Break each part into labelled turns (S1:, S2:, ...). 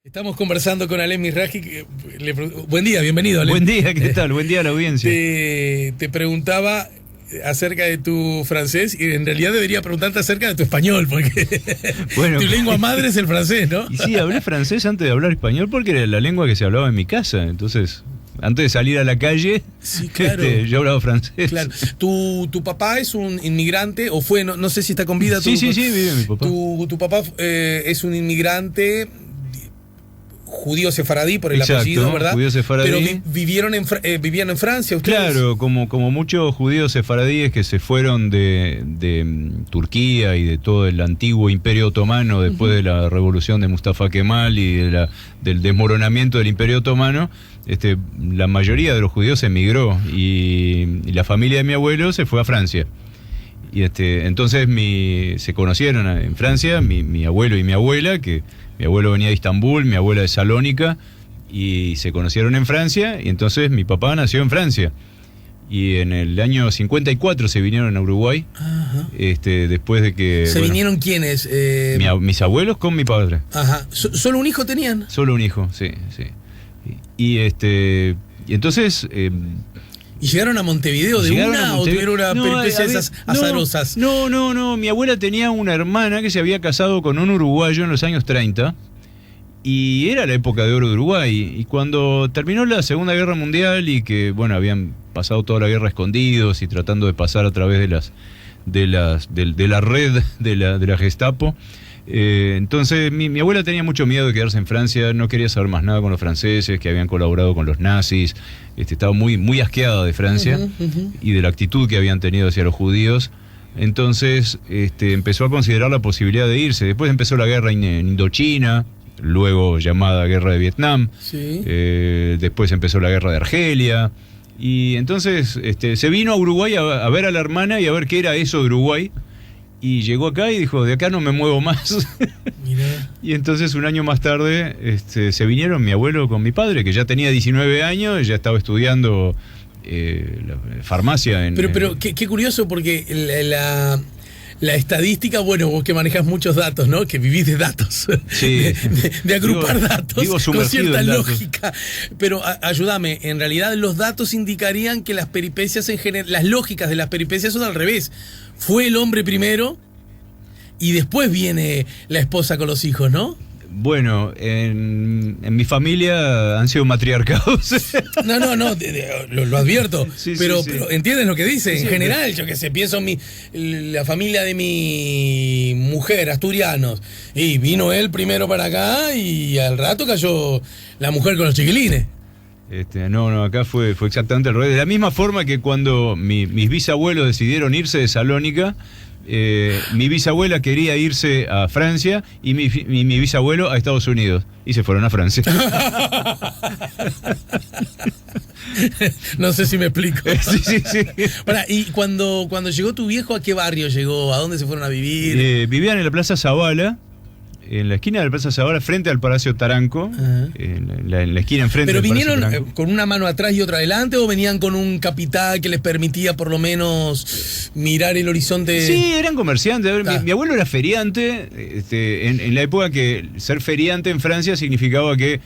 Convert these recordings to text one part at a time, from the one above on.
S1: Estamos conversando con Alem Mizrahi. Buen día, bienvenido, Alem.
S2: Buen día, ¿qué tal? Buen día a la audiencia.
S1: Te preguntaba acerca de tu francés y en realidad debería preguntarte acerca de tu español, porque tu lengua madre es el francés, ¿no?
S2: Y sí, hablé francés antes de hablar español porque era la lengua que se hablaba en mi casa. Entonces, antes de salir a la calle,
S1: sí, claro.
S2: Yo hablaba francés.
S1: Claro. ¿Tu papá es un inmigrante o fue, no sé si está con vida?
S2: Sí, vive mi papá.
S1: Tu papá es un inmigrante judío sefaradí por el apellido, ¿verdad?
S2: Judío sefaradí.
S1: Pero vivían en Francia ustedes.
S2: Claro, como muchos judíos sefaradíes que se fueron de Turquía y de todo el antiguo Imperio Otomano después de la revolución de Mustafa Kemal y del desmoronamiento del Imperio Otomano. La mayoría de los judíos emigró y la familia de mi abuelo se fue a Francia. Y entonces se conocieron en Francia, mi abuelo y mi abuela, que mi abuelo venía de Estambul, mi abuela de Salónica, y se conocieron en Francia, y entonces mi papá nació en Francia. Y en el año 54 se vinieron a Uruguay.
S1: Ajá.
S2: Después de que...
S1: ¿Vinieron quiénes?
S2: Mis abuelos con mi padre.
S1: Ajá. ¿Solo un hijo tenían?
S2: Solo un hijo, sí. Y entonces...
S1: ¿Y llegaron a Montevideo de una o tuvieron una peripecia de esas azarosas?
S2: No. Mi abuela tenía una hermana que se había casado con un uruguayo en los años 30 y era la época de oro de Uruguay. Y cuando terminó la Segunda Guerra Mundial y que, habían pasado toda la guerra escondidos y tratando de pasar a través de la red de la Gestapo, entonces mi abuela tenía mucho miedo de quedarse en Francia, no quería saber más nada con los franceses que habían colaborado con los nazis, estaba muy asqueada de Francia y de la actitud que habían tenido hacia los judíos. Entonces empezó a considerar la posibilidad de irse. Después empezó la guerra en Indochina, luego llamada Guerra de Vietnam.
S1: Sí.
S2: Después empezó la Guerra de Argelia. Y entonces se vino a Uruguay a ver a la hermana y a ver qué era eso de Uruguay. Y llegó acá y dijo, de acá no me muevo más.
S1: Mirá.
S2: Y entonces un año más tarde se vinieron mi abuelo con mi padre, que ya tenía 19 años, ya estaba estudiando la farmacia.
S1: Pero qué curioso, porque la estadística, vos que manejas muchos datos, ¿no? Que vivís de datos,
S2: sí.
S1: de agrupar datos con cierta lógica.
S2: Datos.
S1: Pero ayúdame, en realidad los datos indicarían que las peripecias en general, las lógicas de las peripecias son al revés. Fue el hombre primero y después viene la esposa con los hijos, ¿no?
S2: Bueno, en mi familia han sido matriarcados.
S1: No, lo advierto.
S2: Sí,
S1: pero ¿entiendes lo que dice?
S2: Sí,
S1: en general, yo que sé, pienso en la familia de mi mujer, asturianos. Y vino él primero para acá y al rato cayó la mujer con los chiquilines.
S2: No, acá fue exactamente al revés. De la misma forma que cuando mis bisabuelos decidieron irse de Salónica, mi bisabuela quería irse a Francia y mi bisabuelo a Estados Unidos. Y se fueron a Francia.
S1: No sé si me explico.
S2: Sí.
S1: Y cuando llegó tu viejo, ¿a qué barrio llegó? ¿A dónde se fueron a vivir?
S2: Vivían en la Plaza Zavala. En la esquina de la Plaza Zavala, frente al Palacio Taranco, en la esquina enfrente.
S1: ¿Pero
S2: del
S1: vinieron
S2: Palacio Taranco.
S1: con una mano atrás y otra adelante o venían con un capital que les permitía por lo menos mirar el horizonte?
S2: Sí, eran comerciantes. A ver, mi abuelo era feriante, en la época que ser feriante en Francia significaba que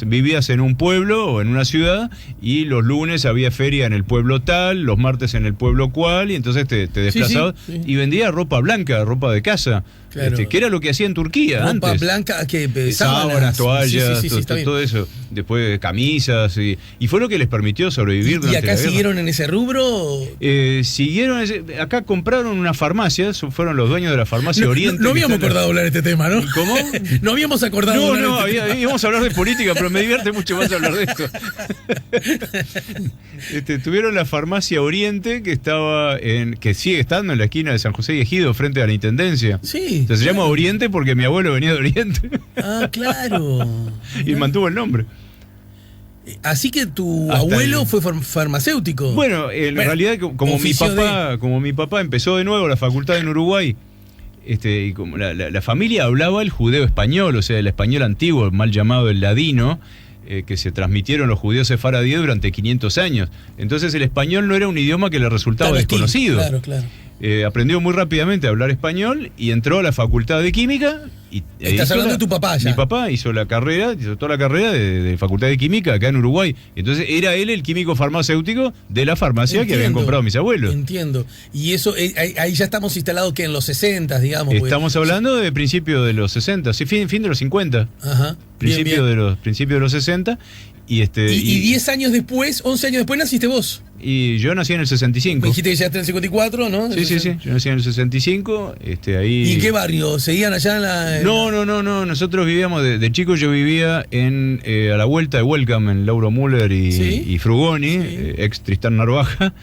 S2: vivías en un pueblo o en una ciudad y los lunes había feria en el pueblo tal, los martes en el pueblo cual, y entonces te desplazabas y vendía ropa blanca, ropa de casa.
S1: Claro.
S2: Que era lo que hacía en Turquía
S1: ropa
S2: antes.
S1: blanca,
S2: sábanas, toallas,
S1: sí,
S2: todo eso. Después camisas y fue lo que les permitió sobrevivir durante la guerra.
S1: ¿Y acá siguieron en ese rubro?
S2: Siguieron, acá compraron una farmacia, fueron los dueños de la farmacia Oriente.
S1: No habíamos acordado hablar de este tema, ¿no?
S2: ¿Cómo?
S1: No habíamos acordado hablar de este tema.
S2: Íbamos a hablar de política, pero me divierte mucho más hablar de esto. Tuvieron la farmacia Oriente que sigue estando en la esquina de San José y Ejido, frente a la Intendencia.
S1: Sí.
S2: Entonces se llama Oriente porque mi abuelo venía de Oriente.
S1: Ah, claro.
S2: Y mantuvo el nombre.
S1: Así que tu abuelo fue farmacéutico.
S2: Bueno, en realidad, como mi papá empezó de nuevo la facultad en Uruguay, y como la familia hablaba el judeo español, o sea, el español antiguo, mal llamado el ladino, que se transmitieron los judíos sefaradíes durante 500 años. Entonces el español no era un idioma que le resultaba desconocido.
S1: Claro.
S2: aprendió muy rápidamente a hablar español y entró a la facultad de química.
S1: Estás hablando de tu papá ya.
S2: Mi papá hizo toda la carrera de facultad de química acá en Uruguay. Entonces era él el químico farmacéutico de la farmacia que habían comprado mis abuelos.
S1: Entiendo. Y eso, ahí ya estamos instalados que en los 60, digamos.
S2: Estamos hablando de principios de los 60, sí, fin de los 50.
S1: Ajá.
S2: Principios de los 60. Y
S1: 10 años después, 11 años después naciste vos.
S2: Y yo nací en el 65.
S1: Me dijiste que llegaste en el 54, ¿no?
S2: Sí. Yo nací en el 65. Ahí...
S1: ¿Y en qué barrio? ¿Seguían allá en la...?
S2: No. Nosotros vivíamos, de chico yo vivía a la vuelta de Welcome, en Lauro Müller y Frugoni, ex Tristán Narvaja.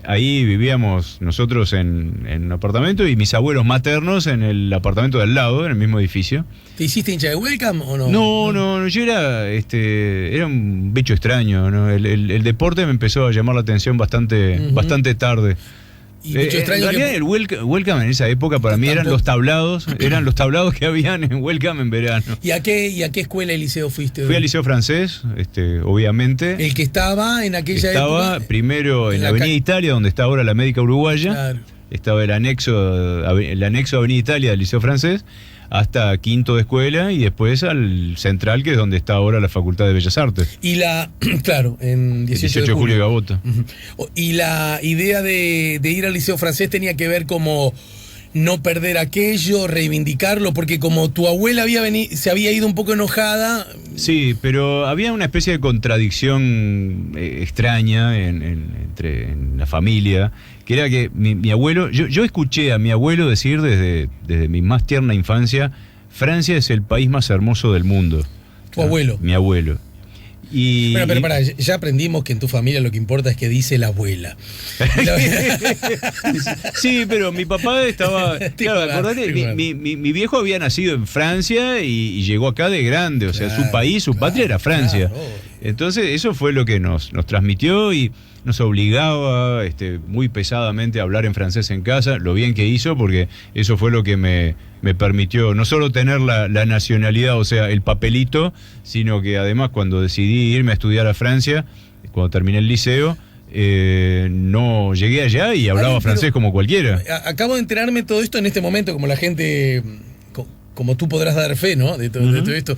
S2: Ahí vivíamos nosotros en un apartamento y mis abuelos maternos en el apartamento de al lado, en el mismo edificio.
S1: ¿Te hiciste hincha de Welcome o no?
S2: No, yo era un bicho extraño, ¿no? El deporte me empezó a llamar la atención bastante tarde.
S1: Y bicho extraño
S2: en realidad el Welcome en esa época para mí eran los tablados que habían en Welcome en verano.
S1: ¿Y a qué escuela y liceo fuiste?
S2: Fui al Liceo Francés, obviamente.
S1: El que estaba en aquella época.
S2: Estaba primero en la Avenida Italia, donde está ahora la Médica Uruguaya.
S1: Claro.
S2: Estaba el anexo a Avenida Italia del Liceo Francés, hasta quinto de escuela y después al Central, que es donde está ahora la Facultad de Bellas Artes.
S1: Y claro, en 18
S2: de julio de Gabota.
S1: Y la idea de ir al Liceo Francés tenía que ver como no perder aquello, reivindicarlo, porque como tu abuela se había ido un poco enojada.
S2: Sí, pero había una especie de contradicción extraña en la familia, que era que mi abuelo, yo escuché a mi abuelo decir desde mi más tierna infancia: Francia es el país más hermoso del mundo.
S1: ¿Tu abuelo?
S2: Mi abuelo.
S1: Pero pará, ya aprendimos que en tu familia lo que importa es que dice la abuela.
S2: Sí, pero mi papá estaba... Claro, acordate, mi viejo había nacido en Francia y llegó acá de grande, o sea, su país, su patria era Francia.
S1: Claro.
S2: Entonces eso fue lo que nos transmitió y nos obligaba muy pesadamente a hablar en francés en casa, lo bien que hizo, porque eso fue lo que me permitió no solo tener la nacionalidad, o sea, el papelito, sino que además cuando decidí irme a estudiar a Francia, cuando terminé el liceo, no llegué allá y hablaba francés como cualquiera.
S1: Acabo de enterarme todo esto en este momento, como la gente, como tú podrás dar fe, ¿no? De todo esto.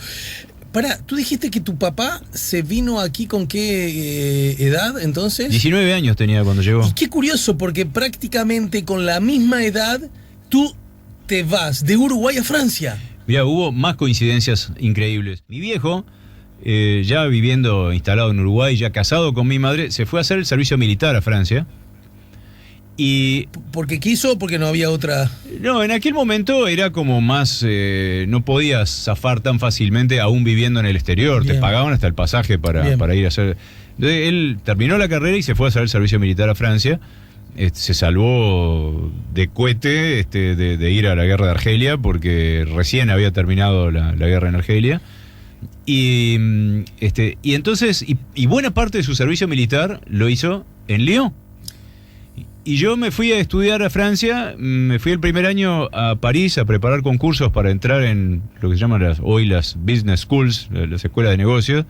S1: Pará, tú dijiste que tu papá se vino aquí con qué edad entonces.
S2: 19 años tenía cuando llegó.
S1: Y qué curioso, porque prácticamente con la misma edad tú te vas de Uruguay a Francia.
S2: Mirá, hubo más coincidencias increíbles. Mi viejo, ya instalado en Uruguay, ya casado con mi madre, se fue a hacer el servicio militar a Francia. Y
S1: ¿porque quiso o porque no había otra?
S2: No, en aquel momento era como más, no podías zafar tan fácilmente aún viviendo en el exterior. Bien. Te pagaban hasta el pasaje para ir a hacer. Entonces él terminó la carrera y se fue a hacer el servicio militar a Francia. Se salvó de cohete de ir a la guerra de Argelia, porque recién había terminado la guerra en Argelia. Y entonces buena parte de su servicio militar lo hizo en Lyon. Y yo me fui a estudiar a Francia, me fui el primer año a París a preparar concursos para entrar en lo que se llaman hoy las business schools, las escuelas de negocios.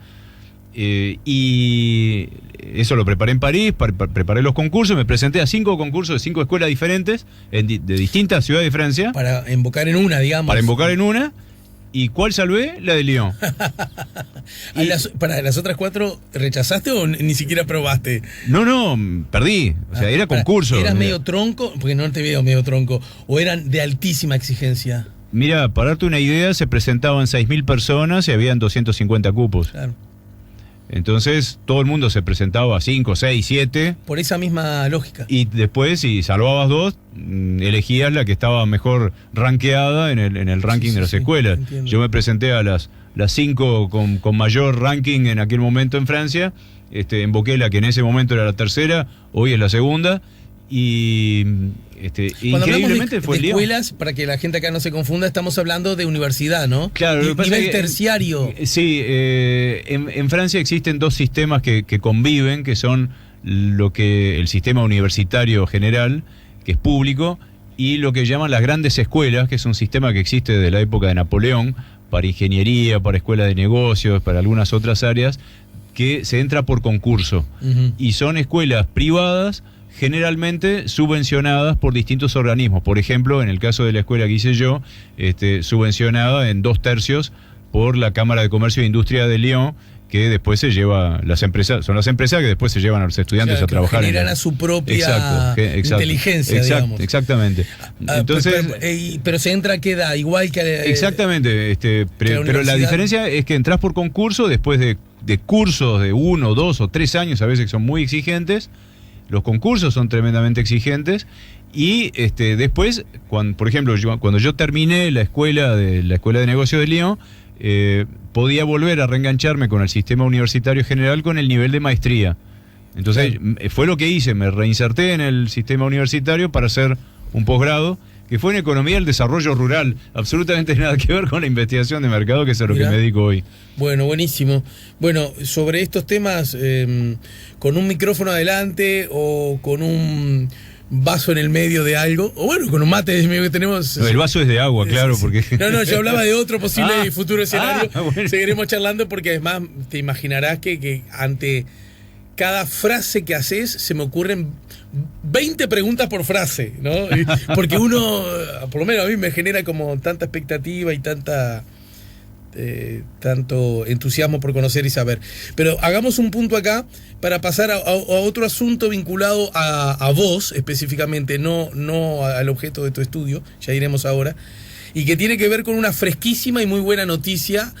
S2: Y eso lo preparé en París, preparé los concursos, me presenté a 5 concursos de 5 escuelas diferentes de distintas ciudades de Francia.
S1: Para invocar en una, digamos.
S2: Para invocar en una. ¿Y cuál salvé? La de Lyon.
S1: ¿Para las otras 4 rechazaste o ni siquiera probaste?
S2: No, perdí. O sea, era concurso.
S1: ¿Eras medio tronco? Porque no te veo medio tronco. ¿O eran de altísima exigencia?
S2: Mira, para darte una idea, se presentaban 6.000 personas y habían 250 cupos.
S1: Claro.
S2: Entonces, todo el mundo se presentaba a 5, 6, 7.
S1: Por esa misma lógica.
S2: Y después, si salvabas 2, elegías la que estaba mejor rankeada en el ranking de las escuelas. Entiendo. Yo me presenté a las 5 con mayor ranking en aquel momento en Francia. Invoqué la que en ese momento era la tercera, hoy es la segunda. Y increíblemente fue
S1: de escuelas, para que la gente acá no se confunda, estamos hablando de universidad, ¿no?
S2: Claro,
S1: nivel terciario.
S2: Sí, en Francia existen 2 sistemas que conviven, que son el sistema universitario general, que es público, y lo que llaman las grandes escuelas, que es un sistema que existe desde la época de Napoleón, para ingeniería, para escuela de negocios, para algunas otras áreas, que se entra por concurso. Y son escuelas privadas generalmente subvencionadas por distintos organismos. Por ejemplo, en el caso de la escuela que hice yo, subvencionada en 2/3 por la Cámara de Comercio e Industria de Lyon, que después se lleva las empresas, son las empresas que después se llevan a los estudiantes a trabajar.
S1: Generan a su propia inteligencia, digamos.
S2: Exactamente. Entonces,
S1: pero se entra a qué edad, igual que
S2: exactamente, pero la diferencia es que entras por concurso después de cursos de 1, 2 o 3 años, a veces que son muy exigentes. Los concursos son tremendamente exigentes y después, por ejemplo, cuando yo terminé la escuela de negocios de Lyon, podía volver a reengancharme con el sistema universitario general con el nivel de maestría. Entonces, fue lo que hice, me reinserté en el sistema universitario para hacer un posgrado, que fue en Economía del Desarrollo Rural, absolutamente nada que ver con la investigación de mercado, que es a lo que me dedico hoy.
S1: Bueno, buenísimo. Bueno, sobre estos temas, con un micrófono adelante o con un vaso en el medio de algo, o bueno, con un mate que tenemos.
S2: No, el vaso es de agua, claro, porque.
S1: No, yo hablaba de otro posible futuro escenario. Bueno. Seguiremos charlando porque además te imaginarás que ante cada frase que haces se me ocurren 20 preguntas por frase, ¿no? Porque uno, por lo menos a mí me genera como tanta expectativa y tanto entusiasmo por conocer y saber. Pero hagamos un punto acá para pasar a otro asunto vinculado a vos específicamente, no al objeto de tu estudio, ya iremos ahora, y que tiene que ver con una fresquísima y muy buena noticia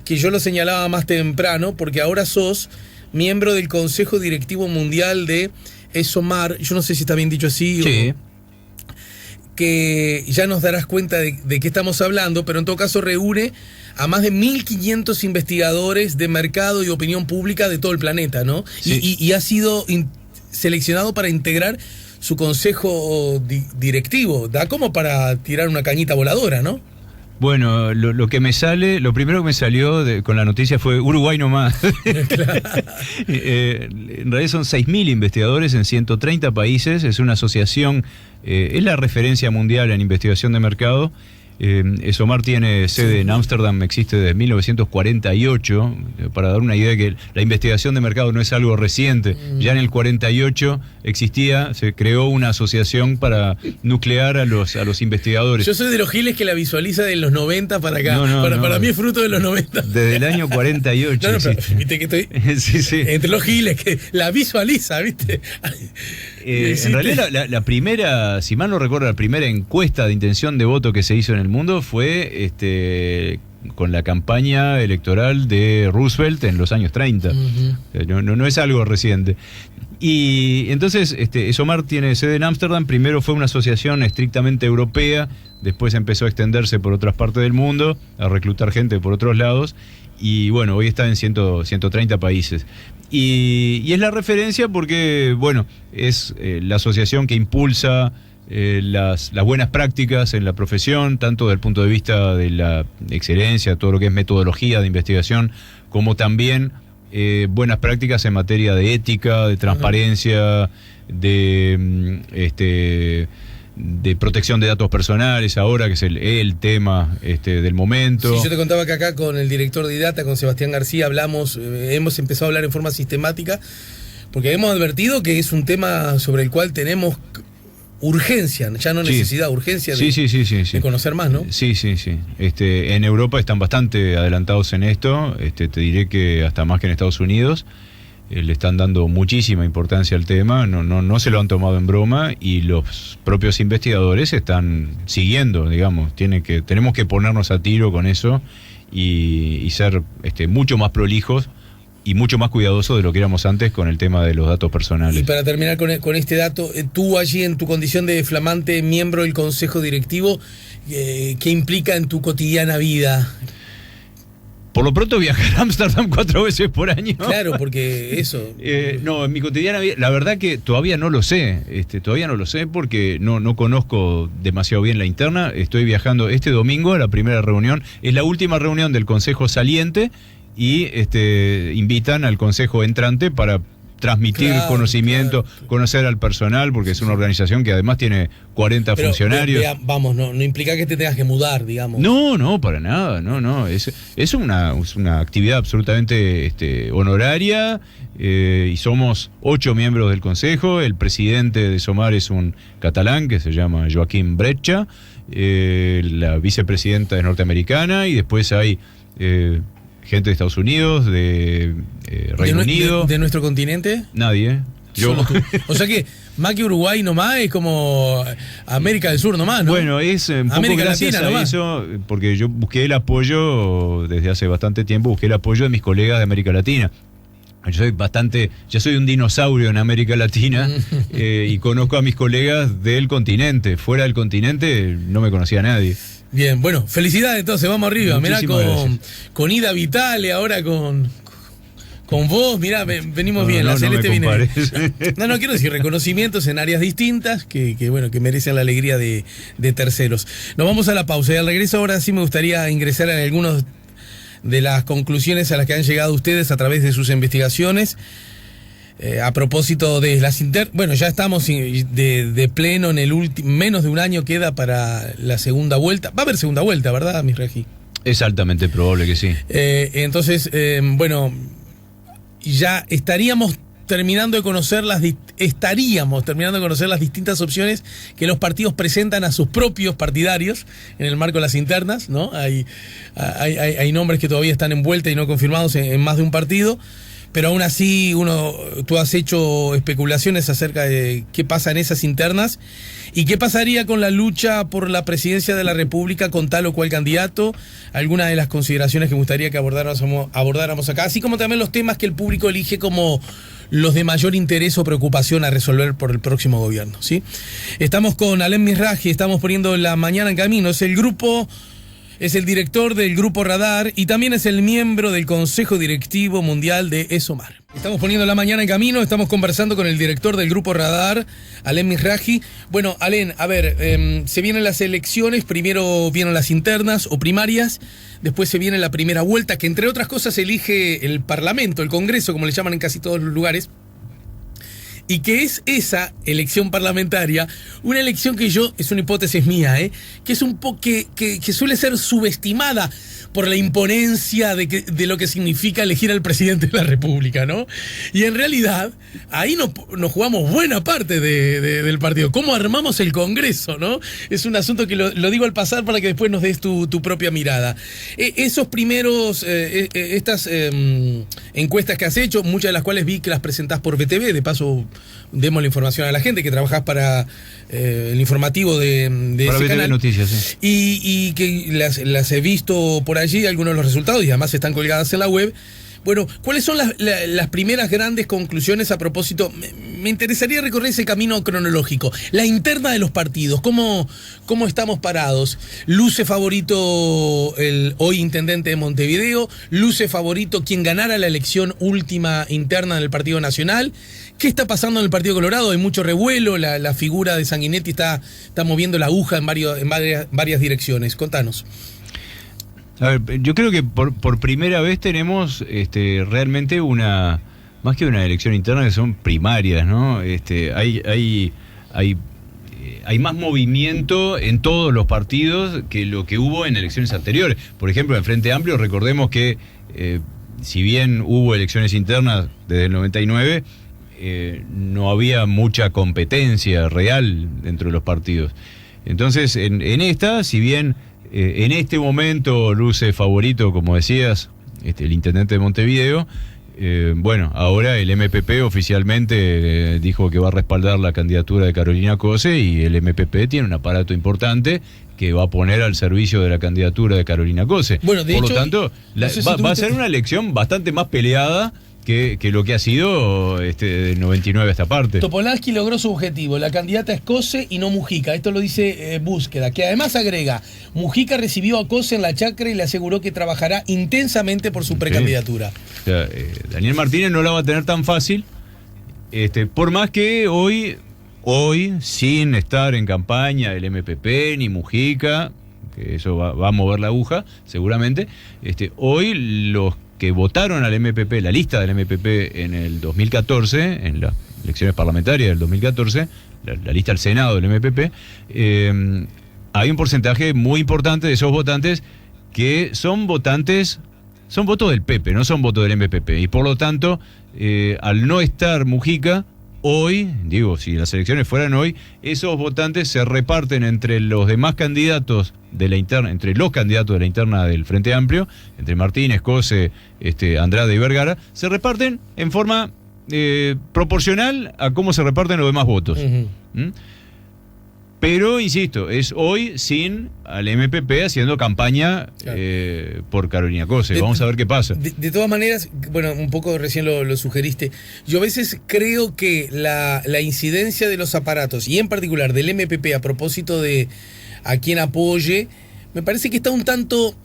S1: que yo lo señalaba más temprano, porque ahora sos miembro del Consejo Directivo Mundial de ESOMAR, yo no sé si está bien dicho así,
S2: sí.
S1: Que ya nos darás cuenta de qué estamos hablando, pero en todo caso reúne a más de 1.500 investigadores de mercado y opinión pública de todo el planeta, ¿no? Sí. Y ha sido seleccionado para integrar su consejo directivo. Da como para tirar una cañita voladora, ¿no?
S2: Bueno, lo primero que me salió con la noticia fue Uruguay nomás. Claro. En realidad son 6.000 investigadores en 130 países, es una asociación, es la referencia mundial en investigación de mercado. ESOMAR tiene sede en Ámsterdam, existe desde 1948, para dar una idea que la investigación de mercado no es algo reciente. Ya en el 48 se creó una asociación para nuclear a los investigadores.
S1: Yo soy de los giles que la visualiza de los 90 para acá. Para mí es fruto de los 90.
S2: Desde el año 48.
S1: No, pero viste que estoy sí. Entre los giles que la visualiza, ¿viste?
S2: En realidad la primera, si mal no recuerdo, la primera encuesta de intención de voto que se hizo en el mundo fue con la campaña electoral de Roosevelt en los años 30. Uh-huh. No es algo reciente. Y entonces ESOMAR tiene sede en Ámsterdam. Primero fue una asociación estrictamente europea, después empezó a extenderse por otras partes del mundo, a reclutar gente por otros lados, y bueno, hoy está en 130 países. Y es la referencia porque, bueno, es la asociación que impulsa las buenas prácticas en la profesión, tanto desde el punto de vista de la excelencia, todo lo que es metodología de investigación, como también buenas prácticas en materia de ética, de transparencia, de protección de datos personales, ahora que es el tema del momento.
S1: Sí, yo te contaba que acá con el director de IDATA, con Sebastián García, hemos empezado a hablar en forma sistemática, porque hemos advertido que es un tema sobre el cual tenemos urgencia, ya no necesidad, urgencia de conocer más, ¿no?
S2: Sí. En Europa están bastante adelantados en esto, te diré que hasta más que en Estados Unidos. Le están dando muchísima importancia al tema, no se lo han tomado en broma, y los propios investigadores están siguiendo, digamos. Tenemos que ponernos a tiro con eso y ser mucho más prolijos y mucho más cuidadosos de lo que éramos antes con el tema de los datos personales.
S1: Y para terminar con este dato, tú allí en tu condición de flamante miembro del Consejo Directivo, ¿qué implica en tu cotidiana vida?
S2: Por lo pronto viajar a Ámsterdam 4 veces por año.
S1: Claro, porque eso.
S2: No, en mi cotidiana vida, la verdad que todavía no lo sé. Todavía no lo sé porque no conozco demasiado bien la interna. Estoy viajando este domingo a la primera reunión. Es la última reunión del Consejo saliente y invitan al Consejo entrante para transmitir conocimiento, conocer al personal, porque es una organización que además tiene 40 funcionarios.
S1: Vamos, no implica que te tengas que mudar, digamos.
S2: No, para nada, no. Es una actividad absolutamente honoraria, y somos 8 miembros del Consejo. El presidente de SOMAR es un catalán que se llama Joaquín Brecha, la vicepresidenta es norteamericana, y después hay gente de Estados Unidos, de Reino Unido.
S1: ¿De nuestro continente?
S2: Nadie. Yo.
S1: O sea que más que Uruguay nomás es como América del Sur nomás, ¿no?
S2: Bueno, es un poco
S1: América
S2: gracias
S1: Latina
S2: a
S1: nomás.
S2: eso, porque yo busqué el apoyo desde hace bastante tiempo, busqué el apoyo de mis colegas de América Latina. Yo soy un dinosaurio en América Latina, y conozco a mis colegas del continente. Fuera del continente no me conocía a nadie.
S1: Bien, bueno, felicidades entonces, vamos arriba. Mirá, con Ida Vitale, ahora con vos, mirá, venimos bien, la Celeste viene bien. No, quiero decir, reconocimientos en áreas distintas que merecen la alegría de terceros. Nos vamos a la pausa y al regreso ahora sí me gustaría ingresar en algunos de las conclusiones a las que han llegado ustedes a través de sus investigaciones. A propósito de las bueno, ya estamos de pleno en el menos de un año queda para la segunda vuelta. Va a haber segunda vuelta, ¿verdad, Misraji?
S2: Es altamente probable que sí.
S1: Entonces, ya estaríamos terminando de conocer las distintas opciones que los partidos presentan a sus propios partidarios en el marco de las internas, ¿no? Hay nombres que todavía están envueltos y no confirmados en más de un partido. Pero aún así, tú has hecho especulaciones acerca de qué pasa en esas internas y qué pasaría con la lucha por la presidencia de la República con tal o cual candidato. Algunas de las consideraciones que me gustaría que abordáramos acá, así como también los temas que el público elige como los de mayor interés o preocupación a resolver por el próximo gobierno, ¿sí? Estamos con Alem Misraji, estamos poniendo La Mañana en Camino. Es el director del Grupo Radar y también es el miembro del Consejo Directivo Mundial de ESOMAR. Estamos poniendo La Mañana en Camino, estamos conversando con el director del Grupo Radar, Alem Misraji. Bueno, Alem, a ver, se vienen las elecciones, primero vienen las internas o primarias, después se viene la primera vuelta, que entre otras cosas elige el Parlamento, el Congreso, como le llaman en casi todos los lugares. Y que es esa elección parlamentaria, una elección que es una hipótesis mía, que es que suele ser subestimada por la imponencia de lo que significa elegir al presidente de la República, ¿no? Y en realidad, ahí nos jugamos buena parte del partido. ¿Cómo armamos el Congreso, no? Es un asunto que lo digo al pasar para que después nos des tu propia mirada. Esos primeros, estas encuestas que has hecho, muchas de las cuales vi que las presentás por BTV, de paso demos la información a la gente, que trabajás para el informativo de
S2: para
S1: ese
S2: BTV
S1: canal.
S2: Noticias, sí.
S1: Y que las he visto por allí, algunos de los resultados, y además están colgadas en la web. Bueno, ¿cuáles son las primeras grandes conclusiones a propósito? Me interesaría recorrer ese camino cronológico. La interna de los partidos, ¿cómo estamos parados? ¿Luce favorito el hoy intendente de Montevideo? ¿Luce favorito quien ganara la elección última interna del Partido Nacional? ¿Qué está pasando en el Partido Colorado? Hay mucho revuelo, la figura de Sanguinetti está moviendo la aguja en varias direcciones. Contanos.
S2: A ver, yo creo que por primera vez tenemos realmente más que una elección interna, que son primarias, ¿no? Hay más movimiento en todos los partidos que lo que hubo en elecciones anteriores. Por ejemplo, en Frente Amplio, recordemos que si bien hubo elecciones internas desde el 99, no había mucha competencia real dentro de los partidos. Entonces, en esta, si bien en este momento luce favorito, como decías, el intendente de Montevideo, bueno, ahora el MPP oficialmente dijo que va a respaldar la candidatura de Carolina Cose, y el MPP tiene un aparato importante que va a poner al servicio de la candidatura de Carolina Cose.
S1: Bueno,
S2: por lo tanto, va a ser una elección bastante más peleada que lo que ha sido del 99 a esta parte.
S1: Topolansky logró su objetivo, la candidata es Cose y no Mujica, esto lo dice Búsqueda, que además agrega, Mujica recibió a Cose en la chacra y le aseguró que trabajará intensamente por su precandidatura.
S2: O sea, Daniel Martínez no la va a tener tan fácil, por más que hoy, sin estar en campaña el MPP ni Mujica, que eso va a mover la aguja, seguramente, hoy los que votaron al MPP, la lista del MPP en el 2014, en las elecciones parlamentarias del 2014, la lista al Senado del MPP, hay un porcentaje muy importante de esos votantes que son votantes, son votos del PP, no son votos del MPP. Y por lo tanto, al no estar Mujica, hoy, digo, si las elecciones fueran hoy, esos votantes se reparten entre los demás candidatos de la interna, entre los candidatos de la interna del Frente Amplio, entre Martínez, Cose, Andrade y Vergara, se reparten en forma proporcional a cómo se reparten los demás votos. ¿Mm? Pero, insisto, es hoy sin al MPP haciendo campaña por Carolina Cose. Vamos a ver qué pasa.
S1: De todas maneras, bueno, un poco recién lo sugeriste. Yo a veces creo que la incidencia de los aparatos, y en particular del MPP a propósito de a quien apoye, me parece que está un tanto,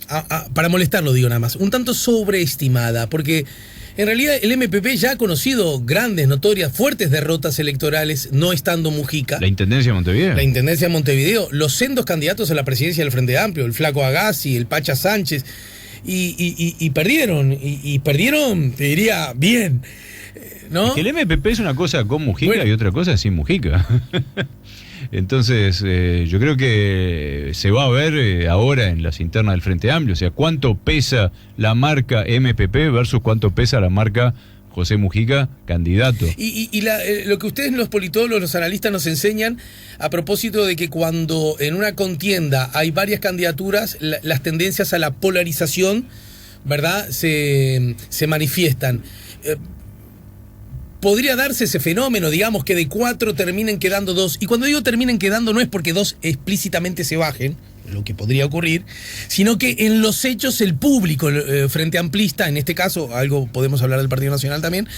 S1: para molestarlo digo nada más, un tanto sobreestimada, porque en realidad el MPP ya ha conocido grandes, notorias, fuertes derrotas electorales no estando Mujica.
S2: La Intendencia de Montevideo.
S1: La Intendencia de Montevideo, los sendos candidatos a la presidencia del Frente Amplio, el Flaco Agassi, el Pacha Sánchez, y perdieron, y perdieron, te diría, bien, ¿no?
S2: Es que el MPP es una cosa con Mujica y otra cosa sin Mujica. Entonces, yo creo que se va a ver ahora en las internas del Frente Amplio, o sea, cuánto pesa la marca MPP versus cuánto pesa la marca José Mujica, candidato.
S1: Y lo que ustedes, los politólogos, los analistas, nos enseñan a propósito de que cuando en una contienda hay varias candidaturas, las tendencias a la polarización, ¿verdad?, se manifiestan. Podría darse ese fenómeno, digamos, que de 4 terminen quedando 2. Y cuando digo terminen quedando, no es porque 2 explícitamente se bajen, lo que podría ocurrir, sino que en los hechos el público frente amplista, en este caso, algo podemos hablar del Partido Nacional también,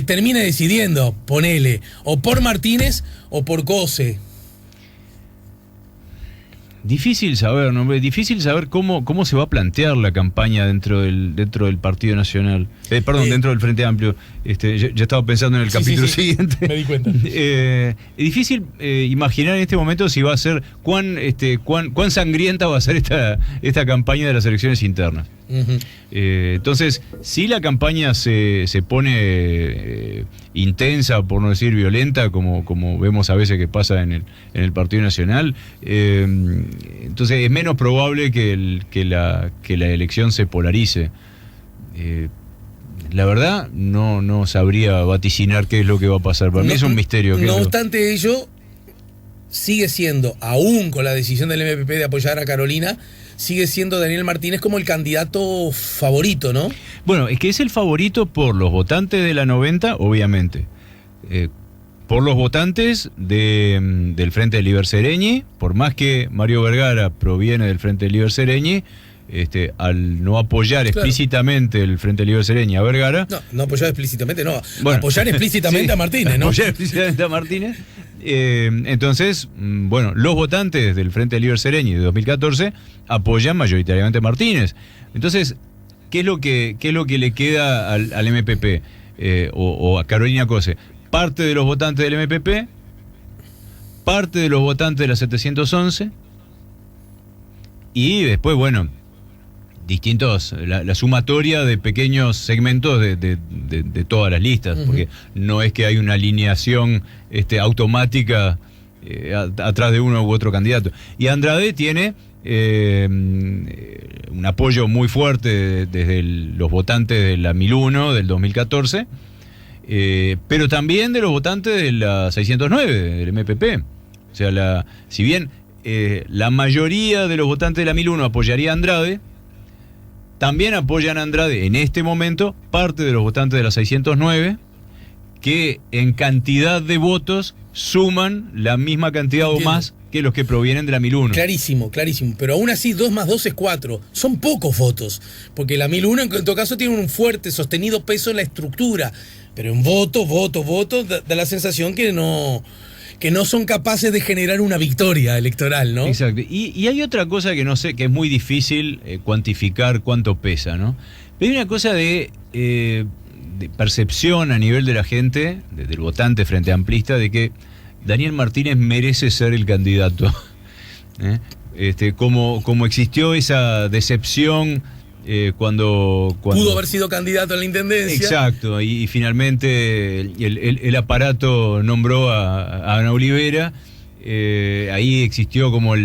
S1: termina decidiendo, ponele, o por Martínez o por Cose.
S2: Difícil saber, ¿no? Difícil saber cómo se va a plantear la campaña dentro del Partido Nacional. Dentro del Frente Amplio. Ya estaba pensando en el capítulo siguiente.
S1: Me di cuenta.
S2: Es difícil imaginar en este momento si va a ser cuán sangrienta va a ser esta campaña de las elecciones internas. Uh-huh. Entonces, si la campaña se pone intensa, por no decir violenta, como vemos a veces que pasa en el Partido Nacional, entonces es menos probable que la elección se polarice. La verdad, no sabría vaticinar qué es lo que va a pasar. Para mí es un misterio.
S1: No obstante ello, sigue siendo, aún con la decisión del MPP de apoyar a Carolina, sigue siendo Daniel Martínez como el candidato favorito, ¿no?
S2: Bueno, es que es el favorito por los votantes de la 90, obviamente. Por los votantes del Frente de Liber Seregni, por más que Mario Vergara proviene del Frente de Liber Seregni, al no apoyar explícitamente el Frente de Liber Seregni a Vergara...
S1: No apoyar explícitamente, no. Bueno, apoyar explícitamente a Martínez, ¿no?
S2: Apoyar explícitamente a Martínez. Entonces, bueno, los votantes del Frente de Liber Seregni de 2014 apoyan mayoritariamente a Martínez. Entonces, ¿qué es lo que le queda al MPP o a Carolina Cose? Parte de los votantes del MPP, parte de los votantes de la 711 y después, bueno, distintos, la sumatoria de pequeños segmentos de todas las listas, uh-huh. Porque no es que hay una alineación automática atrás de uno u otro candidato. Y Andrade tiene un apoyo muy fuerte desde los votantes de la 1001 del 2014, pero también de los votantes de la 609 del MPP. O sea, si bien la mayoría de los votantes de la 1001 apoyaría a Andrade, también apoyan a Andrade en este momento parte de los votantes de la 609, que en cantidad de votos suman la misma cantidad o más que los que provienen de la 1001.
S1: Clarísimo. Pero aún así 2 más 2 es 4. Son pocos votos, porque la 1001 en todo caso tiene un fuerte, sostenido peso en la estructura, pero en voto, da la sensación que no son capaces de generar una victoria electoral, ¿no?
S2: Exacto. Y hay otra cosa que no sé, que es muy difícil cuantificar cuánto pesa, ¿no? Pero hay una cosa de percepción a nivel de la gente, del votante frente amplista, de que Daniel Martínez merece ser el candidato. Como existió esa decepción cuando
S1: pudo haber sido candidato a la intendencia.
S2: Exacto, y finalmente el aparato nombró a Ana Olivera. Ahí existió como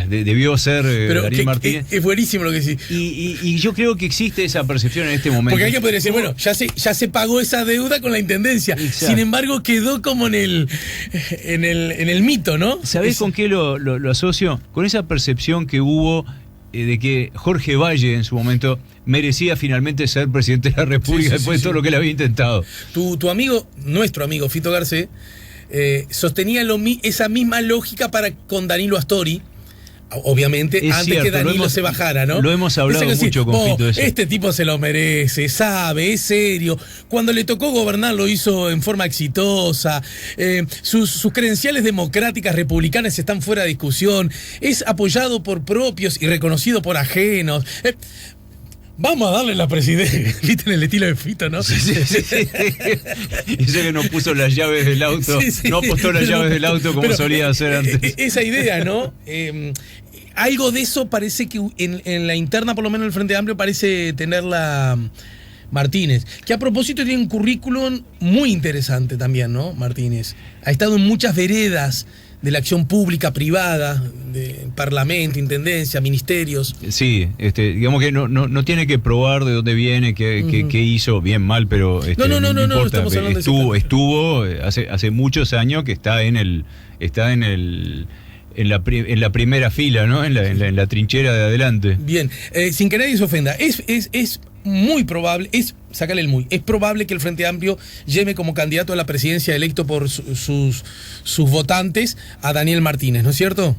S2: debió ser Daniel Martínez.
S1: Es buenísimo lo que sí.
S2: Y yo creo que existe esa percepción en este momento.
S1: Porque hay que poder decir, bueno, ya se pagó esa deuda con la intendencia. Exacto. Sin embargo, quedó como en el mito, ¿no?
S2: ¿Sabés con qué lo asocio? Con esa percepción que hubo de que Jorge Valle en su momento merecía finalmente ser presidente de la República después de todo lo que él había intentado.
S1: Tu amigo, nuestro amigo Fito Garcés, sostenía esa misma lógica con Danilo Astori. Obviamente,
S2: es
S1: antes
S2: cierto,
S1: que Danilo se bajara, ¿no?
S2: Lo hemos hablado mucho con Fito.
S1: Este tipo se lo merece, sabe, es serio. Cuando le tocó gobernar lo hizo en forma exitosa. Sus credenciales democráticas republicanas están fuera de discusión. Es apoyado por propios y reconocido por ajenos. Vamos a darle la presidencia. ¿Viste en el estilo de Fito, no?
S2: Sí. Ese que no puso las llaves del auto, no apostó las llaves del auto como solía hacer antes.
S1: Esa idea, ¿no? Algo de eso parece que en la interna, por lo menos en el Frente Amplio, parece tenerla Martínez. Que a propósito tiene un currículum muy interesante también, ¿no? Martínez. Ha estado en muchas veredas de la acción pública, privada, de parlamento, intendencia, ministerios.
S2: Sí, digamos que no tiene que probar de dónde viene, qué hizo, bien, mal, pero no importa. Estuvo hace muchos años que está en la primera fila, ¿no? En la trinchera de adelante.
S1: Bien, sin que nadie se ofenda, es muy probable, es probable que el Frente Amplio lleve como candidato a la presidencia electo por sus votantes a Daniel Martínez, ¿no es cierto?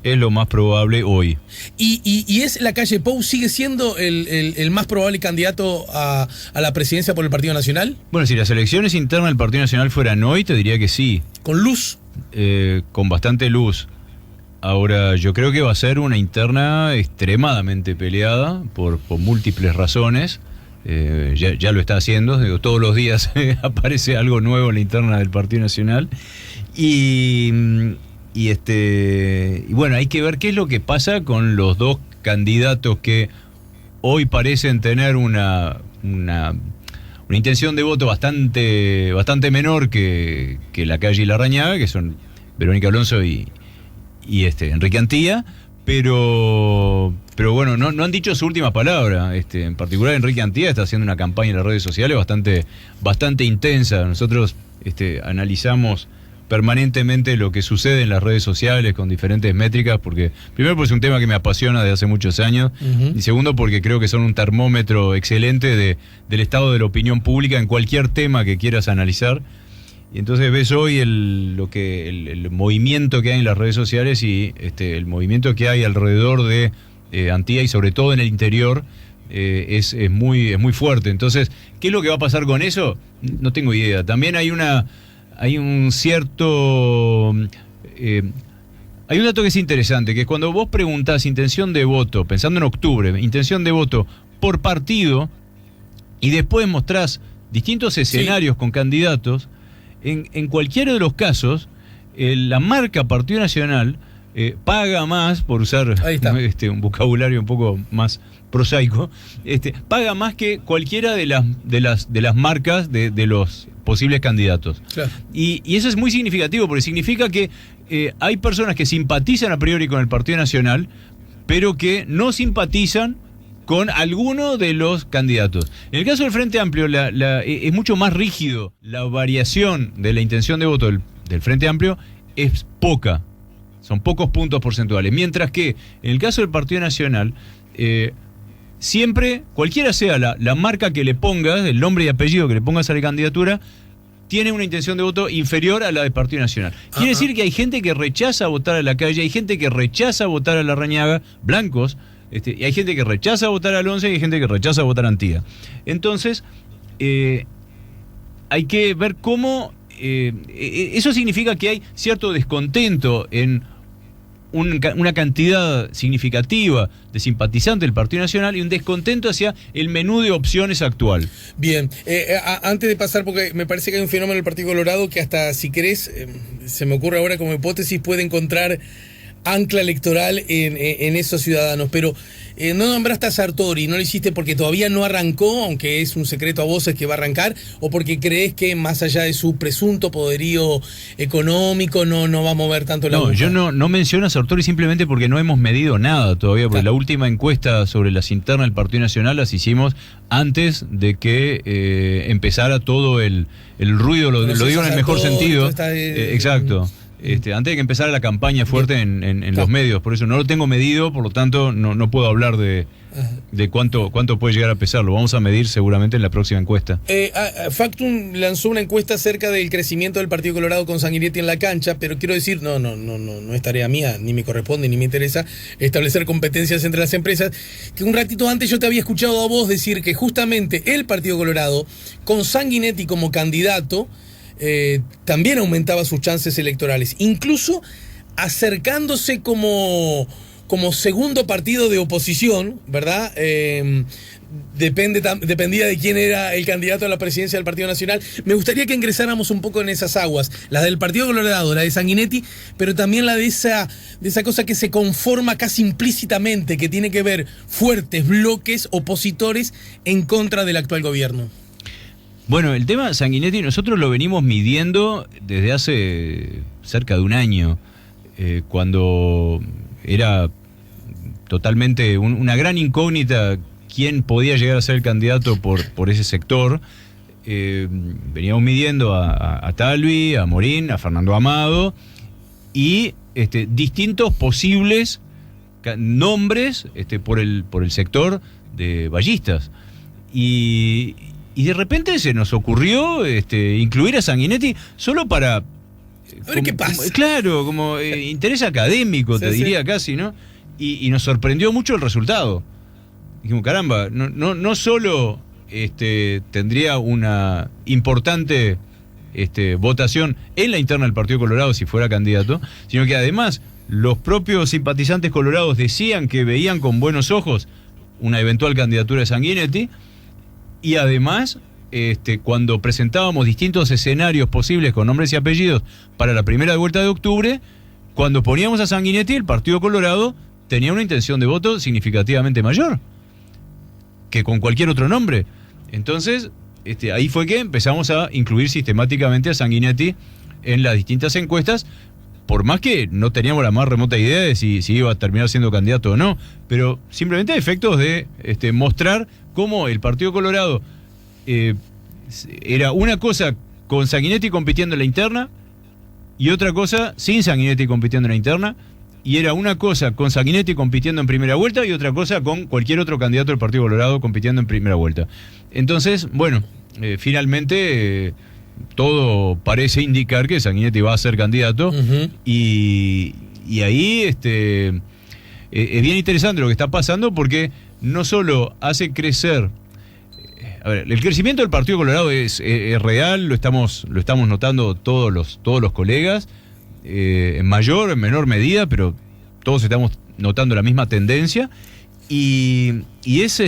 S2: Es lo más probable hoy.
S1: ¿Y es la calle Pou sigue siendo el más probable candidato a la presidencia por el Partido Nacional?
S2: Bueno, si las elecciones internas del Partido Nacional fueran hoy, te diría que sí.
S1: ¿Con luz?
S2: Con bastante luz. Ahora, yo creo que va a ser una interna extremadamente peleada por múltiples razones. Ya lo está haciendo. Todos los días aparece algo nuevo en la interna del Partido Nacional. Y bueno, hay que ver qué es lo que pasa con los dos candidatos que hoy parecen tener una intención de voto bastante menor que Lacalle y Larrañaga, que son Verónica Alonso y Enrique Antía, pero bueno, no han dicho su última palabra. En particular, Enrique Antía está haciendo una campaña en las redes sociales bastante intensa. Nosotros analizamos permanentemente lo que sucede en las redes sociales con diferentes métricas, porque primero porque es un tema que me apasiona desde hace muchos años, y segundo porque creo que son un termómetro excelente del estado de la opinión pública en cualquier tema que quieras analizar. Y entonces ves hoy el movimiento que hay en las redes sociales y el movimiento que hay alrededor de Antía y sobre todo en el interior es muy fuerte. Entonces, ¿qué es lo que va a pasar con eso? No tengo idea. También hay un cierto... hay un dato que es interesante, que es cuando vos preguntás intención de voto, pensando en octubre, intención de voto por partido, y después mostrás distintos escenarios con candidatos, en cualquiera de los casos, la marca Partido Nacional paga más, por usar un vocabulario un poco más prosaico, paga más que cualquiera de las marcas de los posibles candidatos. Claro. Y eso es muy significativo, porque significa que hay personas que simpatizan a priori con el Partido Nacional, pero que no simpatizan con alguno de los candidatos. En el caso del Frente Amplio es mucho más rígido. La variación de la intención de voto del Frente Amplio es poca. Son pocos puntos porcentuales. Mientras que en el caso del Partido Nacional, siempre, cualquiera sea la marca que le pongas, el nombre y apellido que le pongas a la candidatura, tiene una intención de voto inferior a la del Partido Nacional. Quiere decir que hay gente que rechaza votar a Lacalle, hay gente que rechaza votar a Larrañaga, blancos, y hay gente que rechaza votar a Alonso y hay gente que rechaza votar a Antía. Entonces, hay que ver cómo... eso significa que hay cierto descontento en una cantidad significativa de simpatizantes del Partido Nacional y un descontento hacia el menú de opciones actual.
S1: Bien, antes de pasar, porque me parece que hay un fenómeno en el Partido Colorado que hasta, si querés, se me ocurre ahora como hipótesis, puede encontrar ancla electoral en esos ciudadanos, pero no nombraste a Sartori, no lo hiciste porque todavía no arrancó, aunque es un secreto a voces que va a arrancar, o porque crees que más allá de su presunto poderío económico no va a mover tanto la aguja?
S2: Yo no menciono a Sartori simplemente porque no hemos medido nada todavía, porque la última encuesta sobre las internas del Partido Nacional las hicimos antes de que empezara todo el ruido, lo digo en el mejor sentido. Exacto. Antes de que empezara la campaña fuerte en los medios, por eso no lo tengo medido, por lo tanto no puedo hablar de cuánto puede llegar a pesar. Lo vamos a medir seguramente en la próxima encuesta.
S1: Factum lanzó una encuesta acerca del crecimiento del Partido Colorado con Sanguinetti en la cancha, pero quiero decir, no es tarea mía, ni me corresponde, ni me interesa establecer competencias entre las empresas, que un ratito antes yo te había escuchado a vos decir que justamente el Partido Colorado, con Sanguinetti como candidato, también aumentaba sus chances electorales, incluso acercándose como segundo partido de oposición, ¿verdad? Dependía de quién era el candidato a la presidencia del Partido Nacional. Me gustaría que ingresáramos un poco en esas aguas, la del Partido Colorado, la de Sanguinetti, pero también la de esa cosa que se conforma casi implícitamente, que tiene que ver fuertes bloques opositores en contra del actual gobierno.
S2: Bueno, el tema Sanguinetti nosotros lo venimos midiendo desde hace cerca de un año, cuando era totalmente una gran incógnita quién podía llegar a ser el candidato por ese sector. Veníamos midiendo a Talvi, a Morín, a Fernando Amado y distintos posibles nombres por el sector de ballistas. Y de repente se nos ocurrió incluir a Sanguinetti solo para...
S1: A ver qué pasa.
S2: Claro, como interés académico, te diría casi, ¿no? Y nos sorprendió mucho el resultado. Dijimos, caramba, no solo tendría una importante votación en la interna del Partido Colorado si fuera candidato, sino que además los propios simpatizantes colorados decían que veían con buenos ojos una eventual candidatura de Sanguinetti. Y además, cuando presentábamos distintos escenarios posibles con nombres y apellidos para la primera vuelta de octubre, cuando poníamos a Sanguinetti, el Partido Colorado tenía una intención de voto significativamente mayor que con cualquier otro nombre. Entonces, ahí fue que empezamos a incluir sistemáticamente a Sanguinetti en las distintas encuestas, por más que no teníamos la más remota idea de si iba a terminar siendo candidato o no, pero simplemente a efectos de mostrar cómo el Partido Colorado era una cosa con Sanguinetti compitiendo en la interna y otra cosa sin Sanguinetti compitiendo en la interna, y era una cosa con Sanguinetti compitiendo en primera vuelta y otra cosa con cualquier otro candidato del Partido Colorado compitiendo en primera vuelta. Entonces, bueno, finalmente todo parece indicar que Sanguinetti va a ser candidato. Uh-huh. y ahí es bien interesante lo que está pasando, porque no solo hace crecer, a ver, el crecimiento del Partido Colorado es real, lo estamos notando todos los colegas, en mayor o en menor medida, pero todos estamos notando la misma tendencia, y es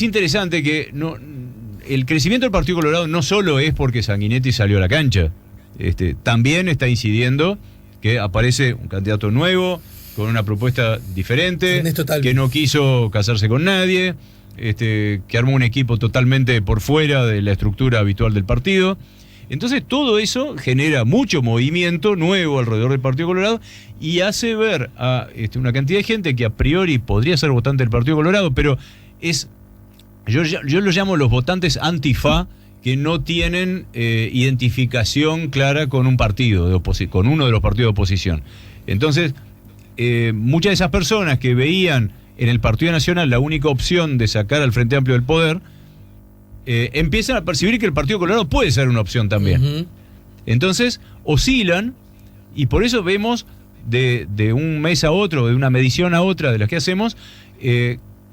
S2: interesante que el crecimiento del Partido Colorado no solo es porque Sanguinetti salió a la cancha, también está incidiendo que aparece un candidato nuevo, con una propuesta diferente, que no quiso casarse con nadie, que armó un equipo totalmente por fuera de la estructura habitual del partido. Entonces todo eso genera mucho movimiento nuevo alrededor del Partido Colorado y hace ver a una cantidad de gente que a priori podría ser votante del Partido Colorado, pero yo lo llamo los votantes antifa, que no tienen identificación clara con un partido con uno de los partidos de oposición. Entonces, muchas de esas personas que veían en el Partido Nacional la única opción de sacar al Frente Amplio del poder, empiezan a percibir que el Partido Colorado puede ser una opción también. Uh-huh. Entonces, oscilan, y por eso vemos de un mes a otro, de una medición a otra de las que hacemos,